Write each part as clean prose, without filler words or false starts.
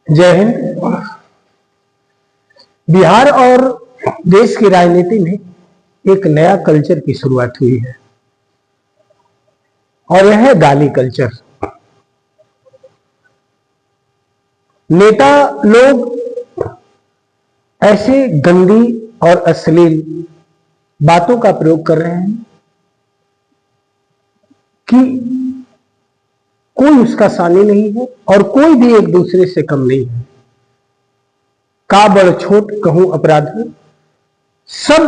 जय हिंद। बिहार और देश की राजनीति में एक नया कल्चर की शुरुआत हुई है और यह है गाली कल्चर। नेता लोग ऐसे गंदी और अश्लील बातों का प्रयोग कर रहे हैं कि कोई उसका सानी नहीं है और कोई भी एक दूसरे से कम नहीं है। का बड़ छोट कहूं अपराधी, सब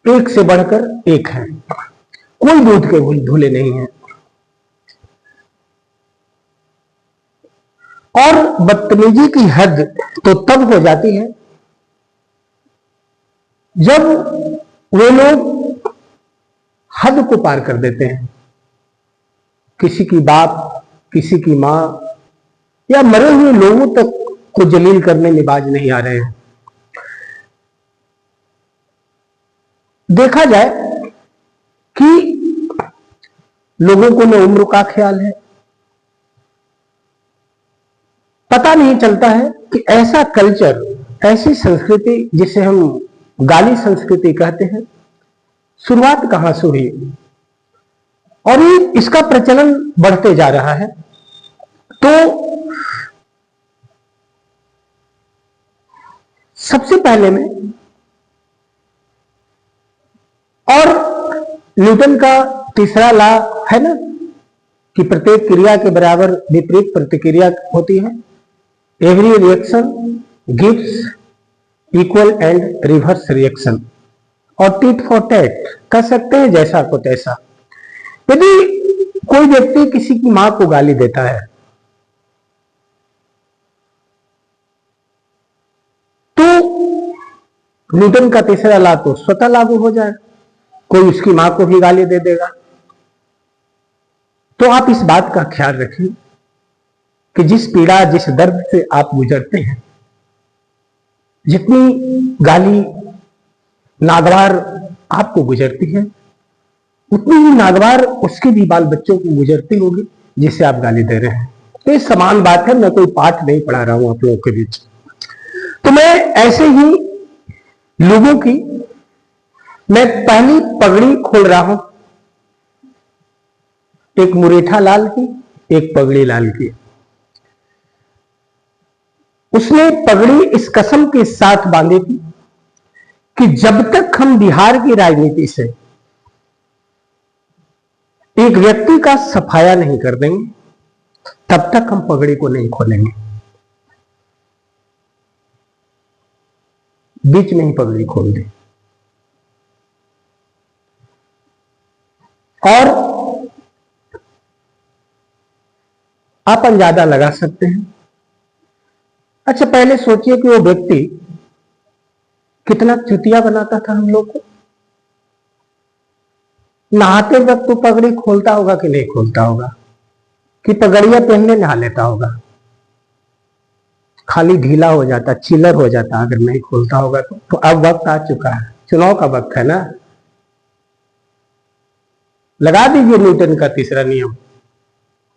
एक से बढ़कर एक है, कोई दूध के धुले नहीं है। और बदतमीजी की हद तो तब हो जाती है जब वे लोग हद को पार कर देते हैं। किसी की बाप, किसी की मां या मरे हुए लोगों तक को जलील करने में बाज नहीं आ रहे हैं। देखा जाए कि लोगों को न उम्र का ख्याल है, पता नहीं चलता है कि ऐसा कल्चर, ऐसी संस्कृति जिसे हम गाली संस्कृति कहते हैं, शुरुआत कहां से हुई और इसका प्रचलन बढ़ते जा रहा है। तो सबसे पहले में और न्यूटन का तीसरा लॉ है ना कि प्रत्येक क्रिया के बराबर विपरीत प्रतिक्रिया होती है। Every reaction gives equal and reverse reaction, और टिट फॉर टैट कह सकते हैं, जैसा को तैसा। यदि कोई व्यक्ति किसी की मां को गाली देता है तो न्यूटन का तीसरा लॉ तो स्वतः लागू हो जाए, कोई उसकी मां को भी गाली दे देगा। तो आप इस बात का ख्याल रखें कि जिस पीड़ा, जिस दर्द से आप गुजरते हैं, जितनी गाली नागवार आपको गुजरती है, उतनी ही नागवार उसके भी बाल बच्चों को गुजरती होगी जिसे आप गाली दे रहे हैं। तो ये समान बात है, मैं कोई पाठ नहीं पढ़ा रहा हूं आप लोगों के बीच। तो मैं ऐसे ही लोगों की मैं पहली पगड़ी खोल रहा हूं, एक मुरेठा लाल की, एक पगड़ी लाल की। उसने पगड़ी इस कसम के साथ बांधी थी कि जब तक हम बिहार की राजनीति से एक व्यक्ति का सफाया नहीं कर देंगे, तब तक हम पगड़ी को नहीं खोलेंगे। बीच में ही पगड़ी खोल दें। और आप अंदाजा लगा सकते हैं। अच्छा, पहले सोचिए कि वो व्यक्ति कितना चुतिया बनाता था हम लोग को। नहाते वक्त तो पगड़ी खोलता होगा कि नहीं खोलता होगा, कि पगड़ियां पहनने नहा लेता होगा, खाली ढीला हो जाता, चिलर हो जाता अगर नहीं खोलता होगा तो अब वक्त आ चुका है, चुनाव का वक्त है ना। लगा दीजिए न्यूटन का तीसरा नियम,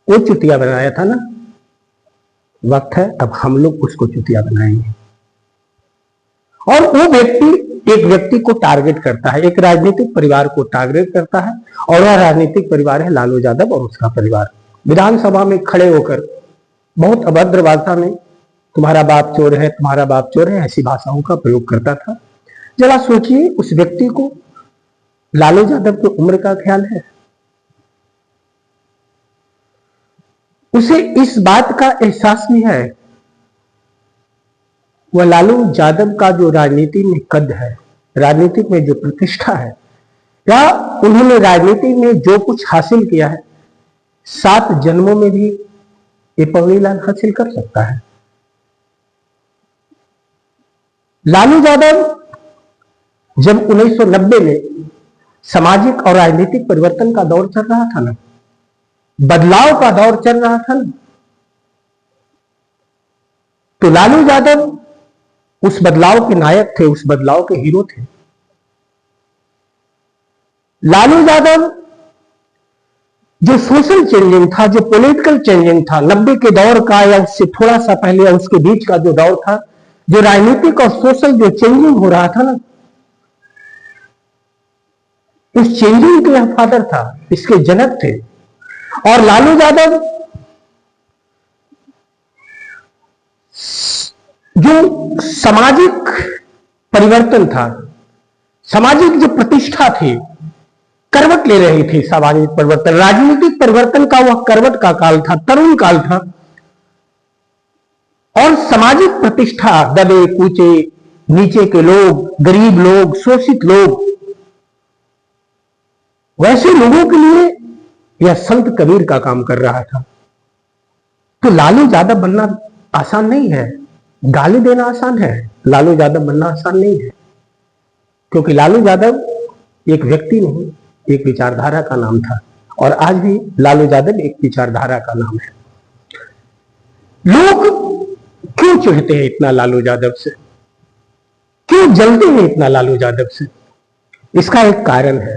वो चुतिया बनाया था ना। वक्त है अब हम लोग उसको चुतिया बनाएंगे। और वो व्यक्ति एक व्यक्ति को टारगेट करता है, एक राजनीतिक परिवार को टारगेट करता है, और वह राजनीतिक परिवार है लालू यादव और उसका परिवार। विधानसभा में खड़े होकर बहुत अभद्र भाषा में तुम्हारा बाप चोर है, तुम्हारा बाप चोर है, ऐसी भाषाओं का प्रयोग करता था। जरा सोचिए, उस व्यक्ति को लालू यादव की उम्र का ख्याल है? उसे इस बात का एहसास भी है, वह लालू यादव का जो राजनीति में कद है, राजनीति में जो प्रतिष्ठा है, या उन्होंने राजनीति में जो कुछ हासिल किया है, 7 जन्मों में भी ये पगड़ी लाल हासिल कर सकता है। लालू यादव जब 1990 में सामाजिक और राजनीतिक परिवर्तन का दौर चल रहा था ना, बदलाव का दौर चल रहा था ना, तो लालू यादव उस बदलाव के नायक थे, उस बदलाव के हीरो थे। लालू यादव जो सोशल चेंजिंग था, जो पॉलिटिकल चेंजिंग था 90 के दौर का या उससे थोड़ा सा पहले या उसके बीच का जो दौर था, जो राजनीतिक और सोशल जो चेंजिंग हो रहा था ना, उस चेंजिंग के यह फादर था, इसके जनक थे। और लालू यादव जो सामाजिक परिवर्तन था, सामाजिक जो प्रतिष्ठा थी, करवट ले रही थी सामाजिक परिवर्तन, राजनीतिक परिवर्तन का वह करवट का काल था, तरुण काल था। और सामाजिक प्रतिष्ठा, दबे कूचे, नीचे के लोग, गरीब लोग, शोषित लोग, वैसे लोगों के लिए यह संत कबीर का काम कर रहा था। तो लालू यादव बनना आसान नहीं है, गाली देना आसान है, लालू यादव बनना आसान नहीं है। क्योंकि लालू यादव एक व्यक्ति नहीं, एक विचारधारा का नाम था, और आज भी लालू यादव एक विचारधारा का नाम है। लोग क्यों चिढ़ते हैं इतना लालू यादव से, क्यों जलते हैं इतना लालू यादव से? इसका एक कारण है,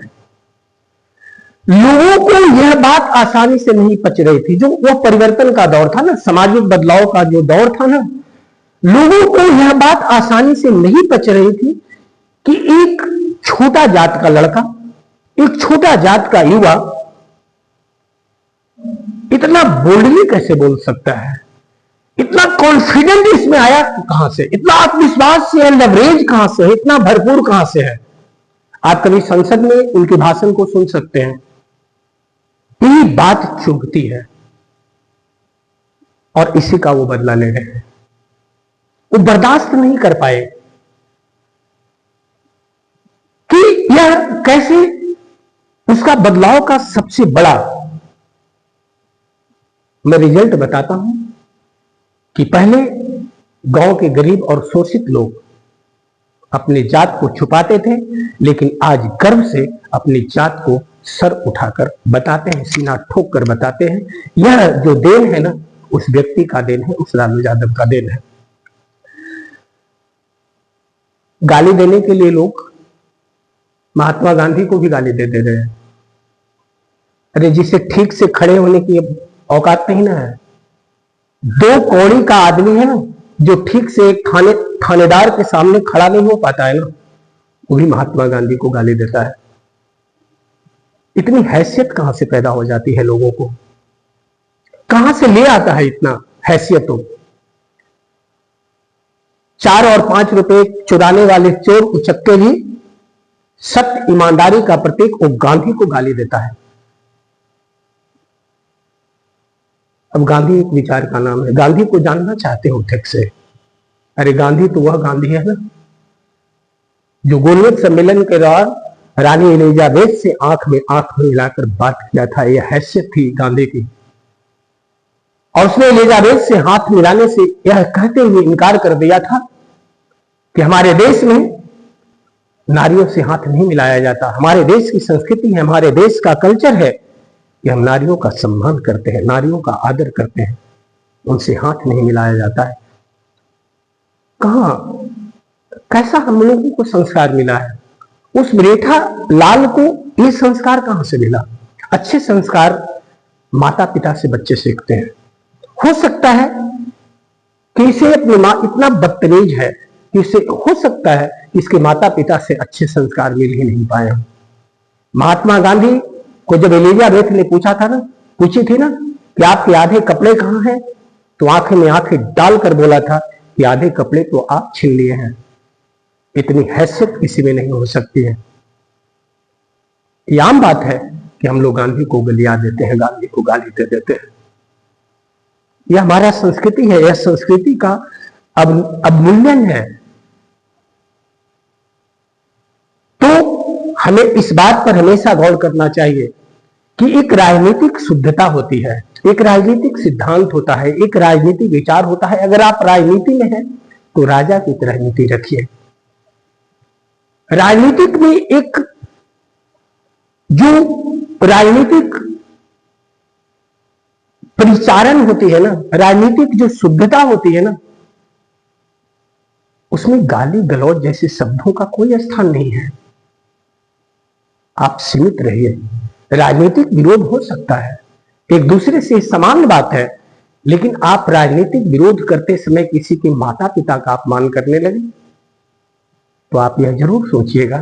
लोगों को यह बात आसानी से नहीं पच रही थी। जो वो परिवर्तन का दौर था ना, सामाजिक बदलाव का जो दौर था ना, लोगों को यह बात आसानी से नहीं पच रही थी कि एक छोटा जात का लड़का, एक छोटा जात का युवा इतना बोल्डली कैसे बोल सकता है, इतना कॉन्फिडेंट इसमें आया कहां से, इतना आत्मविश्वास से, लवरेज कहां से है, इतना भरपूर कहां से है। आप कभी संसद में उनके भाषण को सुन सकते हैं, यही बात चुभती है और इसी का वो बदला ले रहे हैं। वो बर्दाश्त नहीं कर पाए कि यह कैसे उसका बदलाव का सबसे बड़ा, मैं रिजल्ट बताता हूं कि पहले गांव के गरीब और शोषित लोग अपने जात को छुपाते थे, लेकिन आज गर्व से अपनी जात को सर उठाकर बताते हैं, सीना ठोक कर बताते हैं। यह जो देन है ना, उस व्यक्ति का देन है, उस लालू यादव का देन है। गाली देने के लिए लोग महात्मा गांधी को भी गाली दे रहे हैं। अरे जिसे ठीक से खड़े होने की औकात नहीं ना है, 2 कौड़ी का आदमी है ना, जो ठीक से एक थानेदार के सामने खड़ा नहीं हो पाता है ना, वो भी महात्मा गांधी को गाली देता है। इतनी हैसियत कहां से पैदा हो जाती है लोगों को, कहां से ले आता है इतना हैसियतों? 4 और 5 रुपए चुराने वाले चोर उचक्के भी सत्य ईमानदारी का प्रतीक वो गांधी को गाली देता है। अब गांधी एक विचार का नाम है, गांधी को जानना चाहते हो ठीक से? अरे गांधी तो वह गांधी है ना जो गोलमेज सम्मेलन के दौरान रानी एलिजाबेथ से आंख में मिलाकर बात किया था। यह हैसियत थी गांधी की, और उसने एलिजाबेथ से हाथ मिलाने से यह कहते हुए इनकार कर दिया था कि हमारे देश में नारियों से हाथ नहीं मिलाया जाता, हमारे देश की संस्कृति है, हमारे देश का कल्चर है कि हम नारियों का सम्मान करते हैं, नारियों का आदर करते हैं, उनसे हाथ नहीं मिलाया जाता है। कहां, कैसा हम लोगों को संस्कार मिला है? उस मरेठा लाल को ये संस्कार कहां से मिला? अच्छे संस्कार माता पिता से बच्चे सीखते हैं। हो सकता है कि इसे अपनी मां इतना बदतमीज है कि इसे हो सकता है कि इसके माता पिता से अच्छे संस्कार मिल ही नहीं पाए। महात्मा गांधी को जब एलिजाबेथ ने पूछी थी ना कि आपके आधे कपड़े कहां हैं, तो आंखें में आंखें डालकर बोला था कि आधे कपड़े तो आप छीन लिए हैं। इतनी हैसियत किसी में नहीं हो सकती है। ये आम बात है कि हम लोग गांधी को गलिया देते हैं, गांधी को गाली दे देते हैं। यह हमारा संस्कृति है, यह संस्कृति का अवमूल्यन है। तो हमें इस बात पर हमेशा गौर करना चाहिए कि एक राजनीतिक शुद्धता होती है, एक राजनीतिक सिद्धांत होता है, एक राजनीतिक विचार होता है। अगर आप राजनीति में हैं तो राजा की तरह नीति रखिए। राजनीतिक में एक जो राजनीतिक परिचारण होती है ना, राजनीतिक जो शुद्धता होती है ना, उसमें गाली गलौज जैसे शब्दों का कोई स्थान नहीं है। आप सीमित रहिए, राजनीतिक विरोध हो सकता है, एक दूसरे से सामान्य बात है, लेकिन आप राजनीतिक विरोध करते समय किसी के माता पिता का अपमान करने लगे तो आप यह जरूर सोचिएगा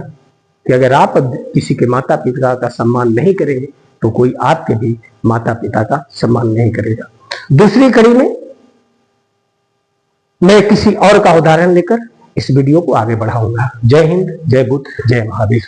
कि अगर आप किसी के माता पिता का सम्मान नहीं करेंगे तो कोई आपके भी माता पिता का सम्मान नहीं करेगा। दूसरी कड़ी में मैं किसी और का उदाहरण लेकर इस वीडियो को आगे बढ़ाऊंगा। जय हिंद, जय बुद्ध, जय महावीर।